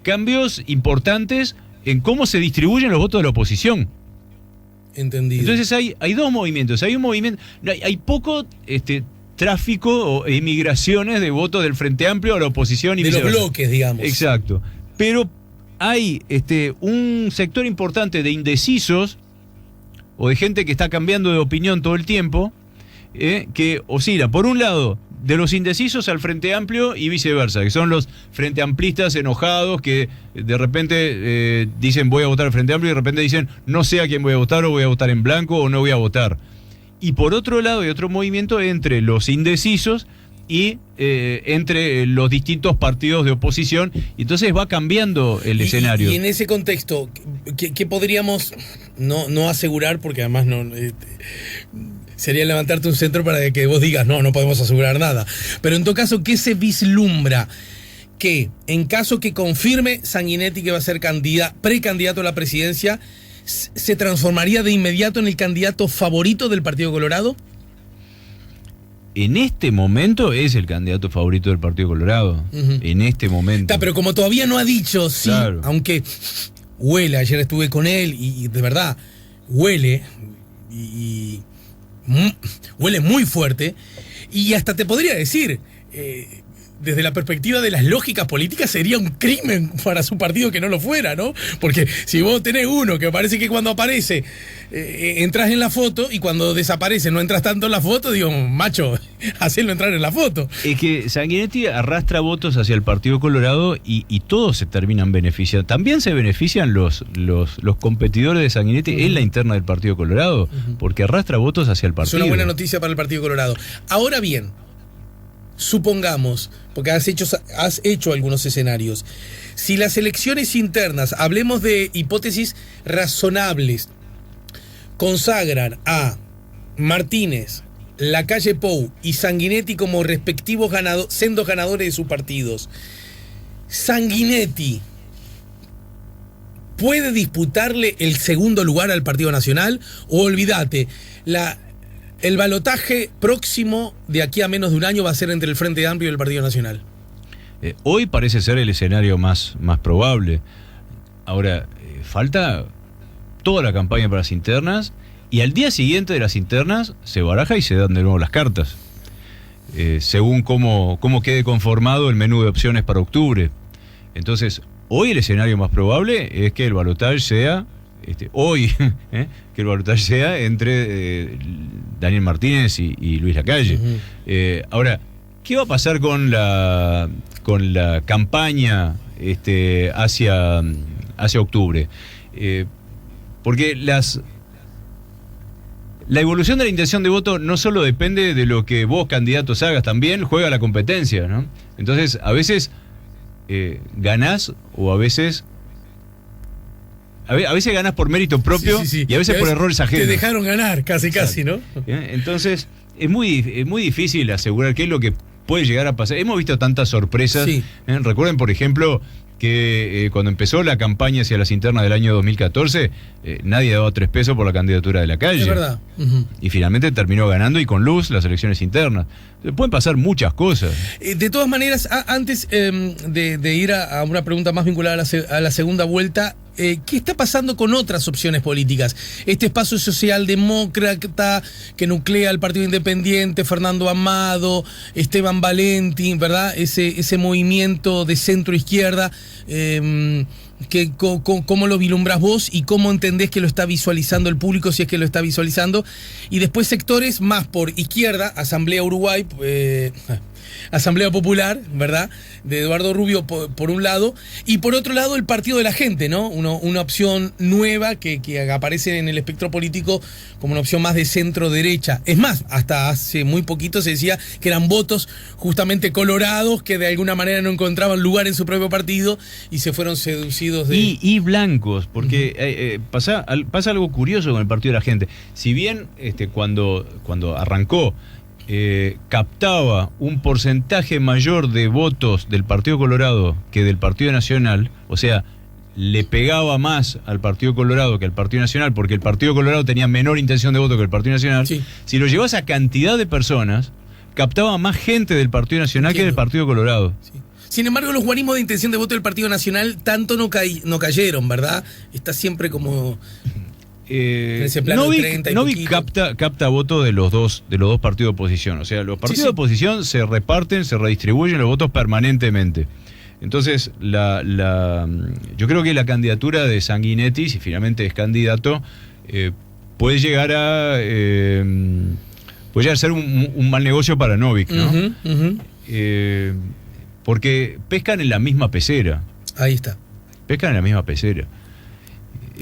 S2: cambios importantes en cómo se distribuyen los votos de la oposición.
S1: Entendido.
S2: Entonces hay dos movimientos. Hay un movimiento, hay poco tráfico o emigraciones de votos del Frente Amplio a la oposición y
S1: de los bloques, digamos.
S2: Exacto. Pero hay un sector importante de indecisos o de gente que está cambiando de opinión todo el tiempo, que oscila, por un lado, de los indecisos al Frente Amplio y viceversa, que son los Frente Amplistas enojados que de repente dicen voy a votar al Frente Amplio y de repente dicen no sé a quién voy a votar, o voy a votar en blanco o no voy a votar. Y por otro lado hay otro movimiento entre los indecisos y entre los distintos partidos de oposición, y entonces va cambiando el escenario.
S1: Y en ese contexto, ¿qué podríamos no asegurar? Porque además sería levantarte un centro para que vos digas, no podemos asegurar nada. Pero en todo caso, ¿qué se vislumbra? Que en caso que confirme Sanguinetti que va a ser precandidato a la presidencia, ¿se transformaría de inmediato en el candidato favorito del Partido Colorado?
S2: En este momento es el candidato favorito del Partido Colorado. Uh-huh. En este momento.
S1: Pero como todavía no ha dicho, sí, claro. Aunque huele, ayer estuve con él y de verdad huele y huele muy fuerte. Y hasta te podría decir, desde la perspectiva de las lógicas políticas, sería un crimen para su partido que no lo fuera, ¿no? Porque si vos tenés uno que parece que cuando aparece entras en la foto y cuando desaparece no entras tanto en la foto, digo, macho, hacelo entrar en la foto.
S2: Es que Sanguinetti arrastra votos hacia el Partido Colorado y todos se terminan beneficiando. También se benefician los competidores de Sanguinetti en la interna del Partido Colorado, porque arrastra votos hacia el partido.
S1: Es una buena noticia para el Partido Colorado. Ahora bien, supongamos, porque has hecho algunos escenarios, si las elecciones internas, hablemos de hipótesis razonables, consagran a Martínez, Lacalle Pou y Sanguinetti como respectivos sendos ganadores de sus partidos, ¿Sanguinetti puede disputarle el segundo lugar al Partido Nacional? O olvídate, el balotaje próximo de aquí a menos de un año va a ser entre el Frente Amplio y el Partido Nacional?
S2: Hoy parece ser el escenario más probable. Ahora, falta toda la campaña para las internas, y al día siguiente de las internas se baraja y se dan de nuevo las cartas, según cómo quede conformado el menú de opciones para octubre. Entonces, hoy el escenario más probable es que el balotaje sea que el balotaje sea entre Daniel Martínez y Luis Lacalle. Uh-huh. Ahora, ¿qué va a pasar con la campaña hacia octubre? Porque la evolución de la intención de voto no solo depende de lo que vos, candidatos, hagas, también juega la competencia, ¿no? Entonces, a veces ganás, o a veces ganás por mérito propio, sí. Y a veces por errores ajenos.
S1: Te dejaron ganar, casi, ¿no?
S2: Entonces, es muy difícil asegurar qué es lo que puede llegar a pasar. Hemos visto tantas sorpresas. Sí. Recuerden, por ejemplo, que cuando empezó la campaña hacia las internas del año 2014, nadie daba 3 pesos por la candidatura de Lacalle.
S1: Es verdad. Uh-huh.
S2: Y finalmente terminó ganando, y con luz, las elecciones internas. Pueden pasar muchas cosas.
S1: De todas maneras, antes de ir a una pregunta más vinculada a la segunda vuelta, ¿qué está pasando con otras opciones políticas? Este espacio socialdemócrata que nuclea al Partido Independiente, Fernando Amado, Esteban Valentín, ¿verdad? Ese movimiento de centro-izquierda, ¿cómo lo vislumbras vos y cómo entendés que lo está visualizando el público, si es que lo está visualizando? Y después sectores más por izquierda, Asamblea Uruguay, Asamblea Popular, ¿verdad?, de Eduardo Rubio por un lado, y por otro lado el Partido de la Gente, ¿no? Una opción nueva que aparece en el espectro político como una opción más de centro-derecha. Es más, hasta hace muy poquito se decía que eran votos justamente colorados que de alguna manera no encontraban lugar en su propio partido y se fueron seducidos de...
S2: Y blancos, porque pasa algo curioso con el Partido de la Gente. Si bien cuando arrancó captaba un porcentaje mayor de votos del Partido Colorado que del Partido Nacional, o sea, le pegaba más al Partido Colorado que al Partido Nacional, porque el Partido Colorado tenía menor intención de voto que el Partido Nacional. Sí. Si lo llevas a cantidad de personas, captaba más gente del Partido Nacional que del Partido Colorado. Sí.
S1: Sin embargo, los guarismos de intención de voto del Partido Nacional tanto no cayeron, ¿verdad? Está siempre como...
S2: Novik capta votos de los dos partidos de oposición. O sea, los partidos de oposición se reparten, se redistribuyen los votos permanentemente. Entonces, yo creo que la candidatura de Sanguinetti, si finalmente es candidato, puede llegar a llegar a ser un mal negocio para Novik, ¿no?
S1: Ujú, ujú.
S2: Porque pescan en la misma pecera.
S1: Ahí está.
S2: Pescan en la misma pecera.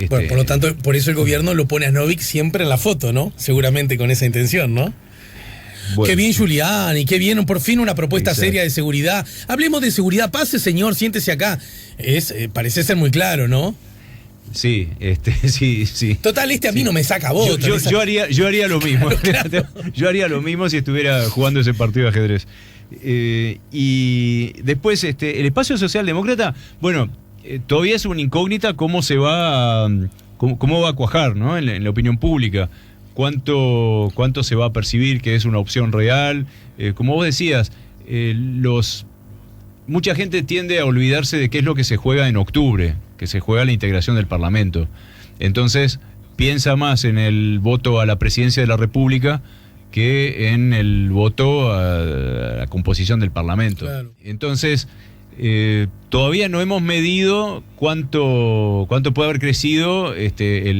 S1: Bueno, por lo tanto, por eso el gobierno lo pone a Novik siempre en la foto, ¿no? Seguramente con esa intención, ¿no?
S2: Bueno,
S1: Qué bien, Giuliani, qué bien, por fin una propuesta
S2: exacto.
S1: seria de seguridad. Hablemos de seguridad, pase, señor, siéntese acá. Parece ser muy claro, ¿no?
S2: Sí, sí.
S1: Total, a mí no me saca votos.
S2: Yo haría lo mismo. Claro. Yo haría lo mismo si estuviera jugando ese partido de ajedrez. Y después, el espacio socialdemócrata, bueno, todavía es una incógnita cómo va a cuajar, ¿no? En la opinión pública. ¿Cuánto se va a percibir que es una opción real? Como vos decías, mucha gente tiende a olvidarse de qué es lo que se juega en octubre, que se juega la integración del Parlamento. Entonces, piensa más en el voto a la presidencia de la República que en el voto a la composición del Parlamento.
S1: Claro.
S2: Entonces, todavía no hemos medido cuánto puede haber crecido este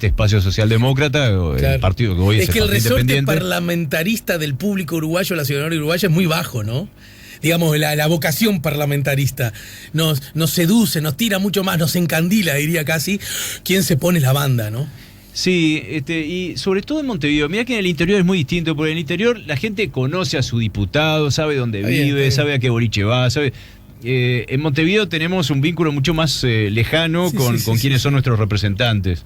S2: espacio socialdemócrata,
S1: Claro.
S2: el partido que hoy es
S1: que el resorte
S2: independiente.
S1: parlamentarista del público uruguayo, la ciudadanía uruguaya, es muy bajo, ¿no? Digamos, la vocación parlamentarista nos seduce, nos tira mucho más, nos encandila, diría casi, quién se pone la banda, ¿no?
S2: Sí, y sobre todo en Montevideo. Mirá que en el interior es muy distinto, porque en el interior la gente conoce a su diputado, sabe dónde
S1: Está
S2: vive,
S1: bien.
S2: sabe a qué boliche va, sabe. En Montevideo tenemos un vínculo mucho más lejano
S1: Sí,
S2: con
S1: sí,
S2: quienes son nuestros representantes.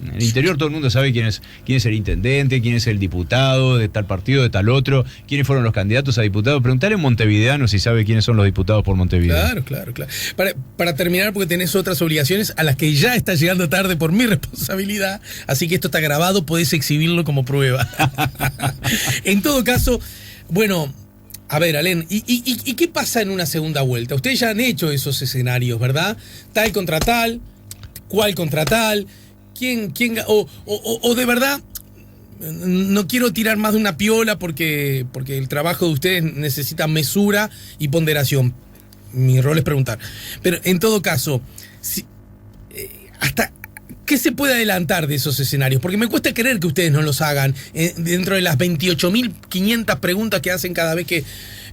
S2: En el interior todo el mundo sabe quién es el intendente, quién es el diputado de tal partido, de tal otro, quiénes fueron los candidatos a diputados. Preguntarle a un montevideano si sabe quiénes son los diputados por Montevideo.
S1: Claro. Para terminar, porque tenés otras obligaciones a las que ya estás llegando tarde por mi responsabilidad, así que esto está grabado, podés exhibirlo como prueba. En todo caso, bueno, a ver, Alén, ¿y qué pasa en una segunda vuelta? Ustedes ya han hecho esos escenarios, ¿verdad? Tal contra tal, cuál contra tal, quién o de verdad, no quiero tirar más de una piola porque el trabajo de ustedes necesita mesura y ponderación. Mi rol es preguntar. Pero en todo caso, ¿hasta qué se puede adelantar de esos escenarios? Porque me cuesta creer que ustedes no los hagan dentro de las 28.500 preguntas que hacen cada vez que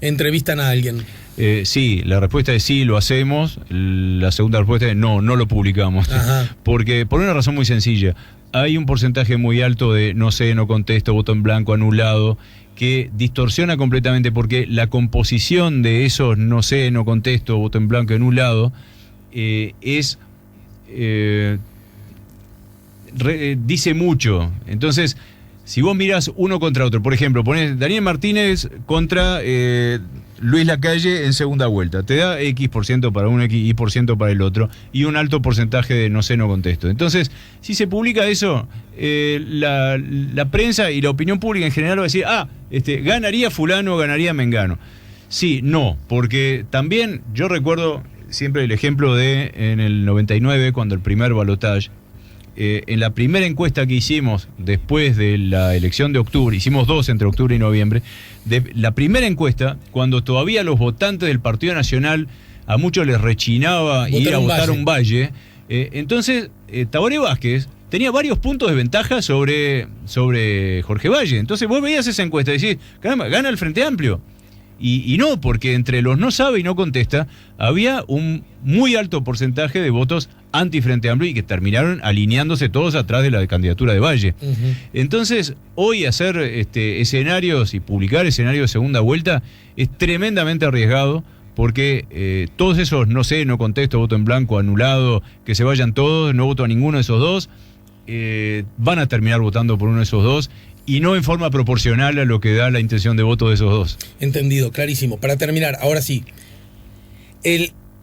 S1: entrevistan a alguien.
S2: Sí, la respuesta es sí, lo hacemos. La segunda respuesta es no lo publicamos.
S1: Ajá.
S2: Porque por una razón muy sencilla. Hay un porcentaje muy alto de no sé, no contesto, voto en blanco, anulado, que distorsiona completamente, porque la composición de esos no sé, no contesto, voto en blanco, anulado, dice mucho. Entonces, si vos mirás uno contra otro, por ejemplo, ponés Daniel Martínez contra Luis Lacalle en segunda vuelta, te da X% para uno, X% para el otro, y un alto porcentaje de no sé, no contesto. Entonces, si se publica eso, la prensa y la opinión pública en general va a decir, ganaría fulano, ganaría mengano. Sí, no, porque también yo recuerdo siempre el ejemplo de en el 99, cuando el primer balotaje, en la primera encuesta que hicimos después de la elección de octubre, hicimos dos entre octubre y noviembre, la primera encuesta, cuando todavía los votantes del Partido Nacional a muchos les rechinaba ir a votar a un Valle, entonces Tabaré Vázquez tenía varios puntos de ventaja sobre Jorge Valle. Entonces vos veías esa encuesta y decís, caramba, gana el Frente Amplio. Y no, porque entre los no sabe y no contesta había un muy alto porcentaje de votos anti-Frente Amplio y que terminaron alineándose todos atrás de la candidatura de Valle.
S1: Uh-huh.
S2: Entonces, hoy hacer escenarios y publicar escenarios de segunda vuelta es tremendamente arriesgado, porque todos esos no sé, no contesto, voto en blanco, anulado, que se vayan todos, no voto a ninguno de esos dos, van a terminar votando por uno de esos dos, y no en forma proporcional a lo que da la intención de voto de esos dos.
S1: Entendido, clarísimo. Para terminar, ahora sí.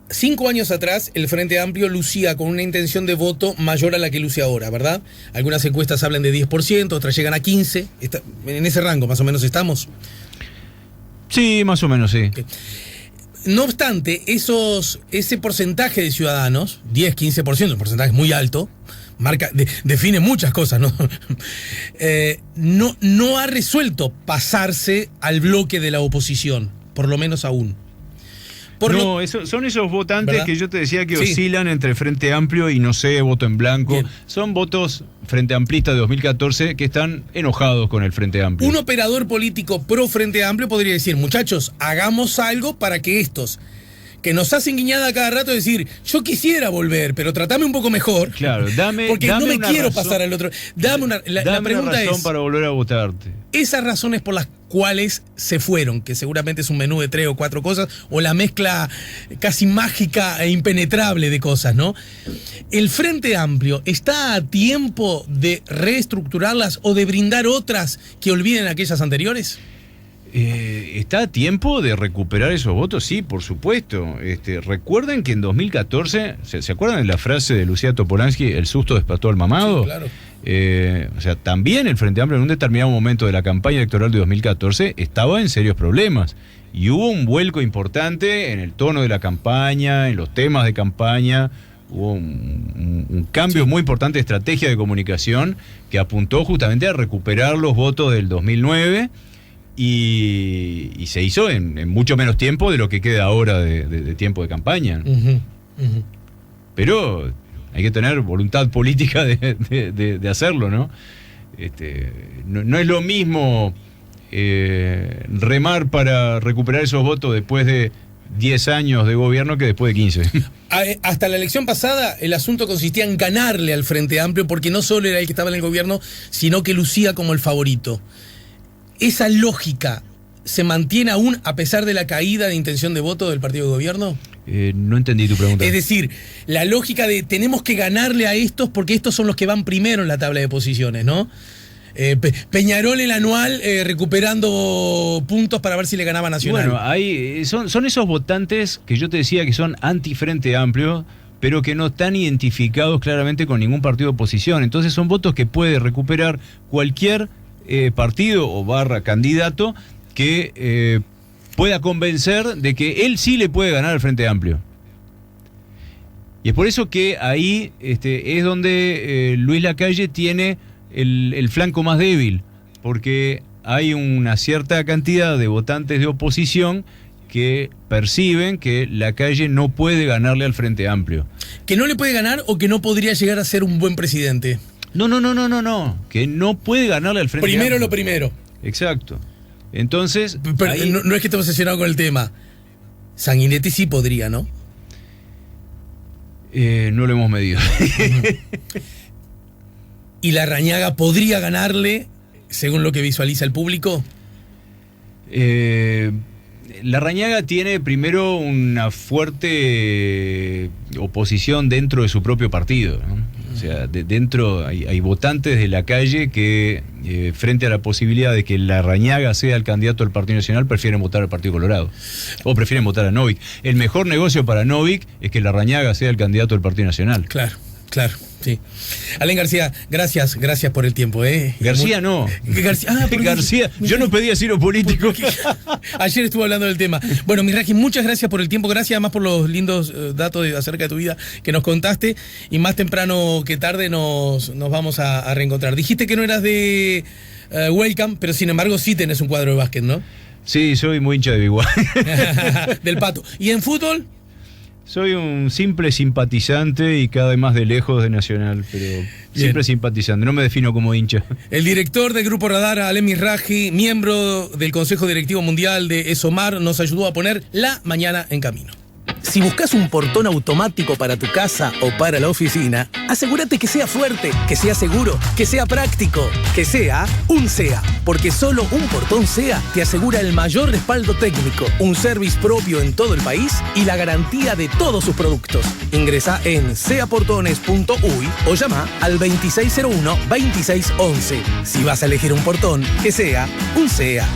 S1: 5 años atrás, el Frente Amplio lucía con una intención de voto mayor a la que luce ahora, ¿verdad? Algunas encuestas hablan de 10%, otras llegan a 15%. En ese rango más o menos estamos.
S2: Sí, más o menos, sí.
S1: Okay. No obstante, ese porcentaje de ciudadanos, 10-15%, un porcentaje muy alto, define muchas cosas, ¿no? No ha resuelto pasarse al bloque de la oposición, por lo menos aún.
S2: Son esos votantes, ¿verdad?, que yo te decía que
S1: sí,
S2: oscilan entre Frente Amplio y no sé, voto en blanco. Bien. Son votos Frente Amplista de 2014 que están enojados con el Frente Amplio.
S1: Un operador político pro Frente Amplio podría decir, muchachos, hagamos algo para que estos que nos hacen guiñada cada rato decir, yo quisiera volver, pero tratame un poco mejor.
S2: Claro,
S1: porque no me quiero pasar al otro. La pregunta
S2: una razón
S1: es,
S2: para volver a votarte.
S1: Esas razones por las cuales se fueron, que seguramente es un menú de 3 o 4 cosas, o la mezcla casi mágica e impenetrable de cosas, ¿no? ¿El Frente Amplio está a tiempo de reestructurarlas o de brindar otras que olviden aquellas anteriores?
S2: ¿Está a tiempo de recuperar esos votos? Sí, por supuesto. Recuerden que en 2014, ¿se acuerdan de la frase de Lucía Topolansky, el susto despertó al mamado?
S1: Sí, claro.
S2: O sea, también el Frente Amplio en un determinado momento de la campaña electoral de 2014 estaba en serios problemas. Y hubo un vuelco importante en el tono de la campaña, en los temas de campaña. Hubo un cambio muy importante de estrategia de comunicación que apuntó justamente a recuperar los votos del 2009. Y se hizo en mucho menos tiempo de lo que queda ahora de tiempo de campaña. Pero hay que tener voluntad política de hacerlo, ¿no? No es lo mismo remar para recuperar esos votos después de 10 años de gobierno que después de 15.
S1: Hasta la elección pasada el asunto consistía en ganarle al Frente Amplio, porque no solo era el que estaba en el gobierno, sino que lucía como el favorito. ¿Esa lógica se mantiene aún a pesar de la caída de intención de voto del partido de gobierno?
S2: No entendí tu pregunta.
S1: Es decir, la lógica de tenemos que ganarle a estos porque estos son los que van primero en la tabla de posiciones, ¿no? Peñarol el anual recuperando puntos para ver si le ganaba Nacional.
S2: Bueno, son esos votantes que yo te decía que son anti-Frente Amplio, pero que no están identificados claramente con ningún partido de oposición. Entonces son votos que puede recuperar cualquier partido o barra candidato que pueda convencer de que él sí le puede ganar al Frente Amplio. Y es por eso que ahí es donde Luis Lacalle tiene el flanco más débil, porque hay una cierta cantidad de votantes de oposición que perciben que Lacalle no puede ganarle al Frente Amplio.
S1: ¿Que no le puede ganar o que no podría llegar a ser un buen presidente?
S2: No, que no puede ganarle al Frente Amplio.
S1: Primero lo primero.
S2: Exacto. Entonces...
S1: Pero
S2: ahí...
S1: no es que esté obsesionado con el tema. Sanguinetti sí podría, ¿no?
S2: No lo hemos medido.
S1: ¿Y Larrañaga podría ganarle, según lo que visualiza el público?
S2: Larrañaga tiene primero una fuerte oposición dentro de su propio partido, ¿no? O sea, dentro hay votantes de Lacalle que frente a la posibilidad de que Larrañaga sea el candidato del Partido Nacional prefieren votar al Partido Colorado o prefieren votar a Novik. El mejor negocio para Novik es que Larrañaga sea el candidato del Partido Nacional.
S1: Claro, sí. Alén García, gracias por el tiempo,
S2: García no. García, yo no pedí asilo político.
S1: Ayer estuve hablando del tema. Bueno, Misraji, muchas gracias por el tiempo, gracias además por los lindos datos acerca de tu vida que nos contaste, y más temprano que tarde nos vamos a reencontrar. Dijiste que no eras de Welcome, pero sin embargo sí tenés un cuadro de básquet, ¿no?
S2: Sí, soy muy hincha de Biguá.
S1: Del Pato. ¿Y en fútbol?
S2: Soy un simple simpatizante y cada vez más de lejos de Nacional, pero siempre simpatizante, no me defino como hincha.
S1: El director del Grupo Radar, Alén Misraji, miembro del Consejo Directivo Mundial de ESOMAR, nos ayudó a poner la mañana en camino. Si buscas un portón automático para tu casa o para la oficina, asegúrate que sea fuerte, que sea seguro, que sea práctico, que sea un SEA. Porque solo un portón SEA te asegura el mayor respaldo técnico, un service propio en todo el país y la garantía de todos sus productos. Ingresa en seaportones.uy o llama al 2601-2611. Si vas a elegir un portón, que sea un SEA.